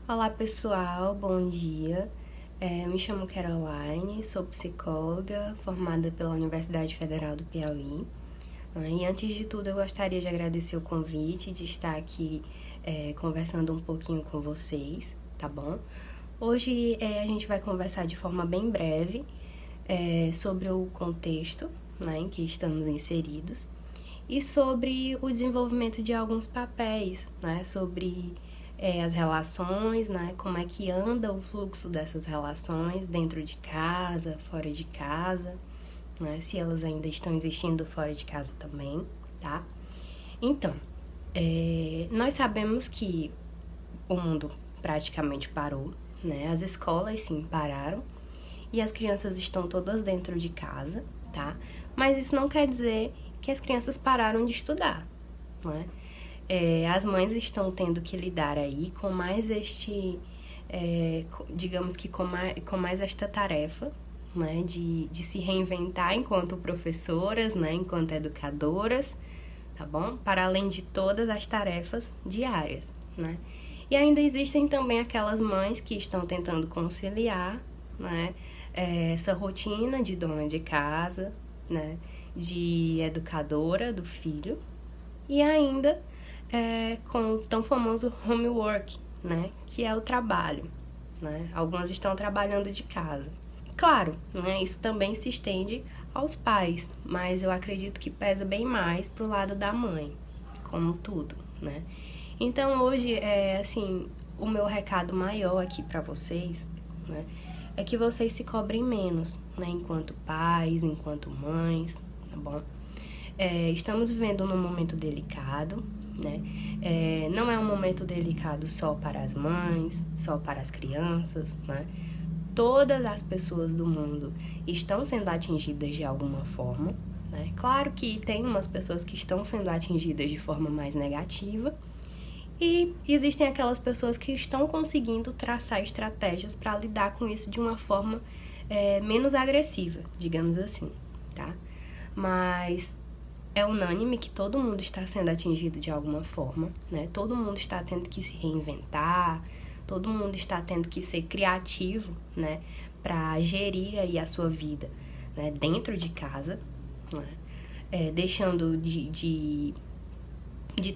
Olá pessoal, bom dia. Eu me chamo Caroline, sou psicóloga formada pela Universidade Federal do Piauí. E antes de tudo eu gostaria de agradecer o convite de estar aqui conversando um pouquinho com vocês, tá bom? Hoje a gente vai conversar de forma bem breve sobre o contexto, né, em que estamos inseridos e sobre o desenvolvimento de alguns papéis, né, sobre as relações, né, como é que anda o fluxo dessas relações dentro de casa, fora de casa, né, se elas ainda estão existindo fora de casa também, tá? Então, nós sabemos que o mundo praticamente parou, né, as escolas sim pararam e as crianças estão todas dentro de casa, tá? Mas isso não quer dizer que as crianças pararam de estudar, né? As mães estão tendo que lidar aí com mais digamos que com mais esta tarefa, né, de se reinventar enquanto professoras, né, enquanto educadoras, tá bom? Para além de todas as tarefas diárias, né? E ainda existem também aquelas mães que estão tentando conciliar, né, essa rotina de dona de casa, né, de educadora do filho, e ainda com o tão famoso homework, né, que é o trabalho, né? Algumas estão trabalhando de casa. Claro, né, isso também se estende aos pais, mas eu acredito que pesa bem mais pro lado da mãe, como tudo, né? Então hoje assim, o meu recado maior aqui para vocês, né, é que vocês se cobrem menos, né, enquanto pais, enquanto mães, tá bom? Estamos vivendo num momento delicado, né? Não é um momento delicado só para as mães, só para as crianças, né? Todas as pessoas do mundo estão sendo atingidas de alguma forma, né? Claro que tem umas pessoas que estão sendo atingidas de forma mais negativa e existem aquelas pessoas que estão conseguindo traçar estratégias para lidar com isso de uma forma menos agressiva, digamos assim, tá? Mas é unânime que todo mundo está sendo atingido de alguma forma, né? Todo mundo está tendo que se reinventar, todo mundo está tendo que ser criativo, né? Para gerir aí a sua vida, né? Dentro de casa, né? Deixando de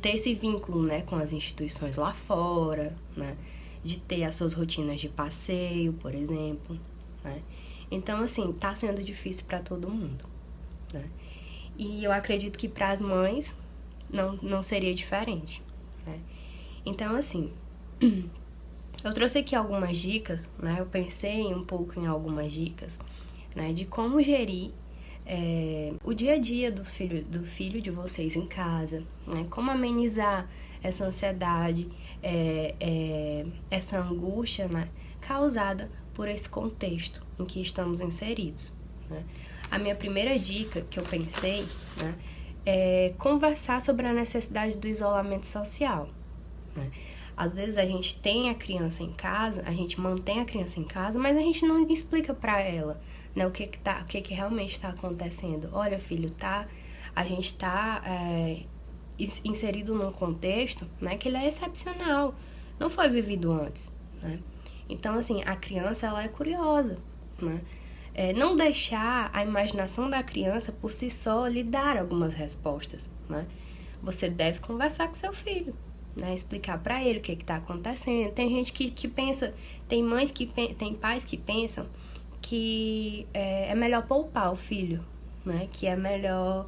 ter esse vínculo, né? Com as instituições lá fora, né? De ter as suas rotinas de passeio, por exemplo, né? Então, assim, tá sendo difícil para todo mundo, né? E eu acredito que para as mães não seria diferente, né? Então, assim, eu trouxe aqui algumas dicas, né? Eu pensei um pouco em algumas dicas, né? De como gerir o dia a dia do filho de vocês em casa, né? Como amenizar essa ansiedade, essa angústia, né? Causada por esse contexto em que estamos inseridos, né? A minha primeira dica que eu pensei, né, é conversar sobre a necessidade do isolamento social, né? Às vezes a gente tem a criança em casa, a gente mantém a criança em casa, mas a gente não explica para ela, né, o que realmente está acontecendo. Olha, filho, a gente está inserido num contexto, né, que ele é excepcional, não foi vivido antes, né? Então, assim, a criança, ela é curiosa, né? Não deixar a imaginação da criança por si só lhe dar algumas respostas, né? Você deve conversar com seu filho, né? Explicar para ele o que está acontecendo. Tem gente que pensa, tem mães tem pais que pensam que é melhor poupar o filho, né? Que é melhor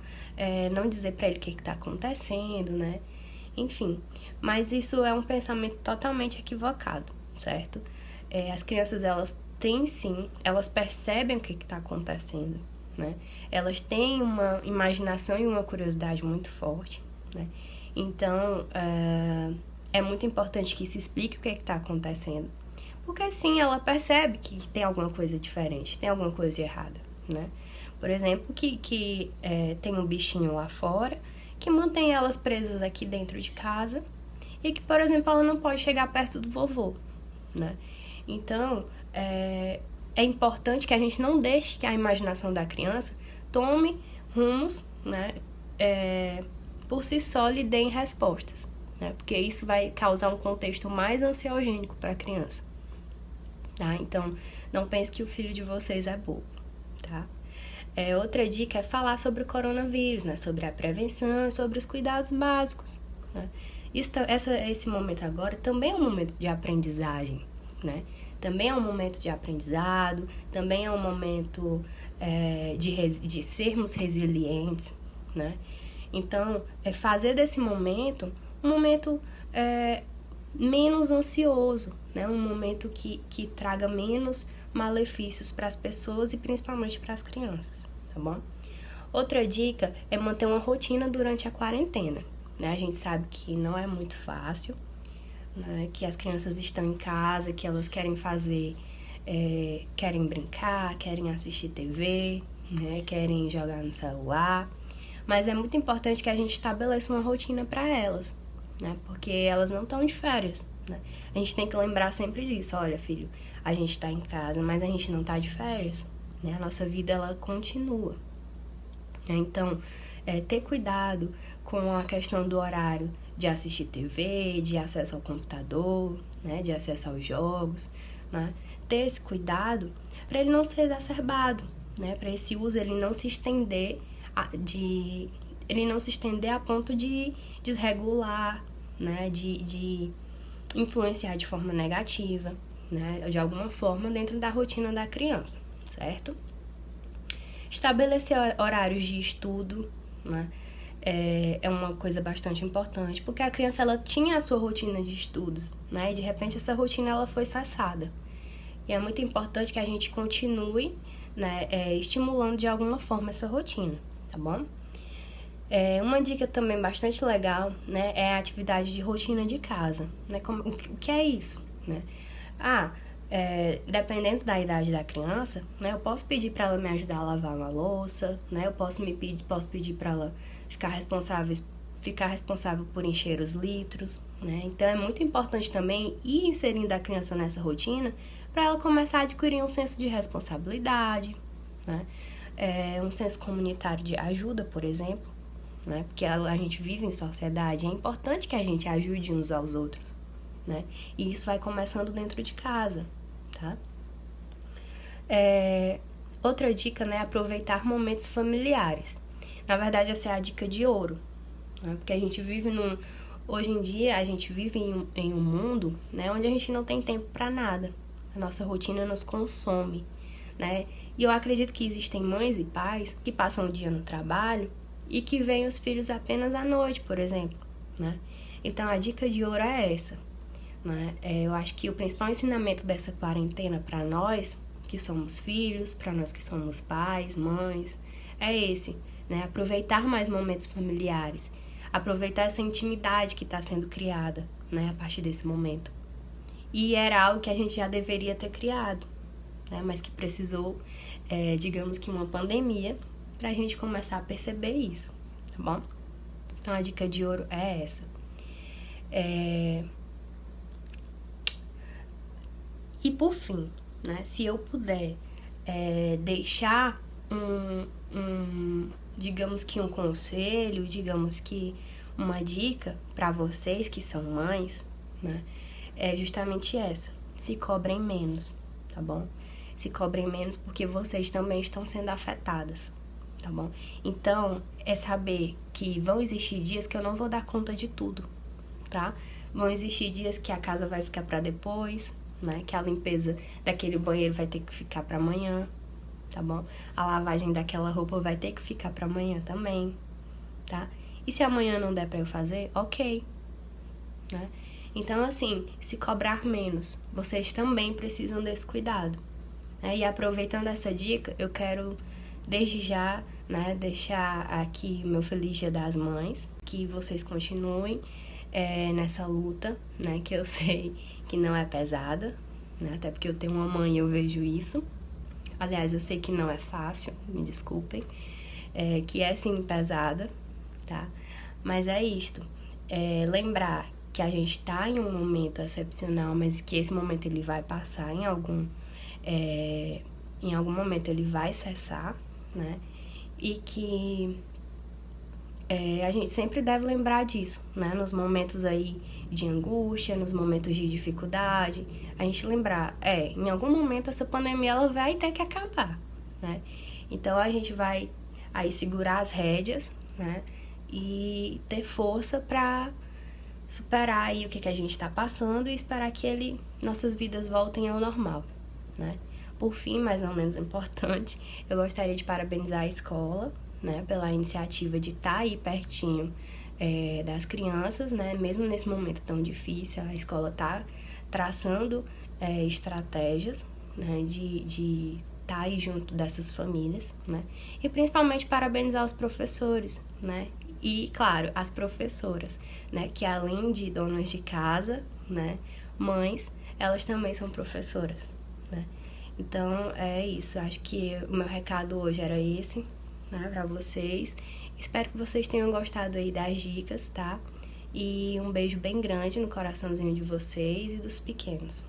não dizer para ele o que está acontecendo, né? Enfim, mas isso é um pensamento totalmente equivocado, certo? As crianças, elas têm sim, elas percebem o que está acontecendo, né? Elas têm uma imaginação e uma curiosidade muito forte, né? Então, é muito importante que se explique o que está acontecendo, porque assim ela percebe que tem alguma coisa diferente, tem alguma coisa errada, né? Por exemplo, que tem um bichinho lá fora que mantém elas presas aqui dentro de casa e que, por exemplo, ela não pode chegar perto do vovô, né? Então, é importante que a gente não deixe que a imaginação da criança tome rumos, né, por si só lhe deem respostas, né? Porque isso vai causar um contexto mais ansiogênico para a criança, tá? Então, não pense que o filho de vocês é bobo, tá? Outra dica é falar sobre o coronavírus, né? Sobre a prevenção e sobre os cuidados básicos, né? Esse momento agora também é um momento de aprendizagem, né? Também é um momento de aprendizado, também é um momento de sermos resilientes, né? Então, fazer desse momento um momento menos ansioso, né? Um momento que traga menos malefícios para as pessoas e principalmente para as crianças, tá bom? Outra dica é manter uma rotina durante a quarentena, né? A gente sabe que não é muito fácil, né? Que as crianças estão em casa, que elas querem querem brincar, querem assistir TV, né? Querem jogar no celular, mas é muito importante que a gente estabeleça uma rotina para elas, né? Porque elas não estão de férias, né? A gente tem que lembrar sempre disso. Olha, filho, a gente está em casa, mas a gente não está de férias, né? A nossa vida, ela continua. Então, ter cuidado com a questão do horário de assistir TV, de acesso ao computador, né? De acesso aos jogos, né? Ter esse cuidado para ele não ser exacerbado, né? Para esse uso ele não se estender a ponto de desregular, né? De influenciar de forma negativa, né? De alguma forma dentro da rotina da criança, certo? Estabelecer horários de estudo, né? É uma coisa bastante importante, porque a criança ela tinha a sua rotina de estudos, né? E de repente essa rotina ela foi cessada. E é muito importante que a gente continue, né, estimulando de alguma forma essa rotina, tá bom? Uma dica também bastante legal, né, é a atividade de rotina de casa, né? O que é isso, né? Dependendo da idade da criança, né, eu posso pedir para ela me ajudar a lavar uma louça, né? Eu posso pedir para ela ficar responsável por encher os litros, né? Então é muito importante também ir inserindo a criança nessa rotina para ela começar a adquirir um senso de responsabilidade, né? Um senso comunitário de ajuda, por exemplo, né? Porque a gente vive em sociedade, é importante que a gente ajude uns aos outros, né? E isso vai começando dentro de casa, tá? Outra dica, né, é aproveitar momentos familiares. Na verdade, essa é a dica de ouro, né? Porque hoje em dia, a gente vive em um mundo, né, onde a gente não tem tempo para nada. A nossa rotina nos consome, né? E eu acredito que existem mães e pais que passam o dia no trabalho e que veem os filhos apenas à noite, por exemplo, né? Então, a dica de ouro é essa, né? Eu acho que o principal ensinamento dessa quarentena para nós que somos filhos, para nós que somos pais, mães, é esse, né? Aproveitar mais momentos familiares, aproveitar essa intimidade que está sendo criada, né, a partir desse momento. E era algo que a gente já deveria ter criado, né, mas que precisou, digamos que uma pandemia, para a gente começar a perceber isso, tá bom? Então a dica de ouro é essa. E por fim, né, se eu puder deixar digamos que um conselho, digamos que uma dica para vocês que são mães, né, é justamente essa: se cobrem menos, tá bom? Se cobrem menos porque vocês também estão sendo afetadas, tá bom? Então, é saber que vão existir dias que eu não vou dar conta de tudo, tá? Vão existir dias que a casa vai ficar para depois, né? Que a limpeza daquele banheiro vai ter que ficar para amanhã, tá bom? A lavagem daquela roupa vai ter que ficar para amanhã também, tá? E se amanhã não der para eu fazer, ok, né? Então, assim, se cobrar menos, vocês também precisam desse cuidado, né? E aproveitando essa dica, eu quero, desde já, né, deixar aqui meu feliz Dia das Mães, que vocês continuem nessa luta, né, que eu sei que não é pesada, né, até porque eu tenho uma mãe e eu vejo isso. Aliás, eu sei que não é fácil, me desculpem, que é sim pesada, tá? Mas é isto, lembrar que a gente tá em um momento excepcional, mas que esse momento ele vai passar em algum momento ele vai cessar, né? E que a gente sempre deve lembrar disso, né? Nos momentos aí de angústia, nos momentos de dificuldade, a gente lembrar, em algum momento essa pandemia ela vai ter que acabar, né? Então a gente vai aí segurar as rédeas, né? E ter força para superar aí o que a gente está passando e esperar que nossas vidas voltem ao normal, né? Por fim, mas não menos importante, eu gostaria de parabenizar a escola, né, pela iniciativa de estar aí pertinho das crianças, né, mesmo nesse momento tão difícil, a escola está traçando estratégias, né, de estar aí junto dessas famílias, né, e principalmente parabenizar os professores, né, e, claro, as professoras, né, que além de donas de casa, né, mães, elas também são professoras, né. Então, é isso. Acho que o meu recado hoje era esse, né, pra vocês. Espero que vocês tenham gostado aí das dicas, tá? E um beijo bem grande no coraçãozinho de vocês e dos pequenos.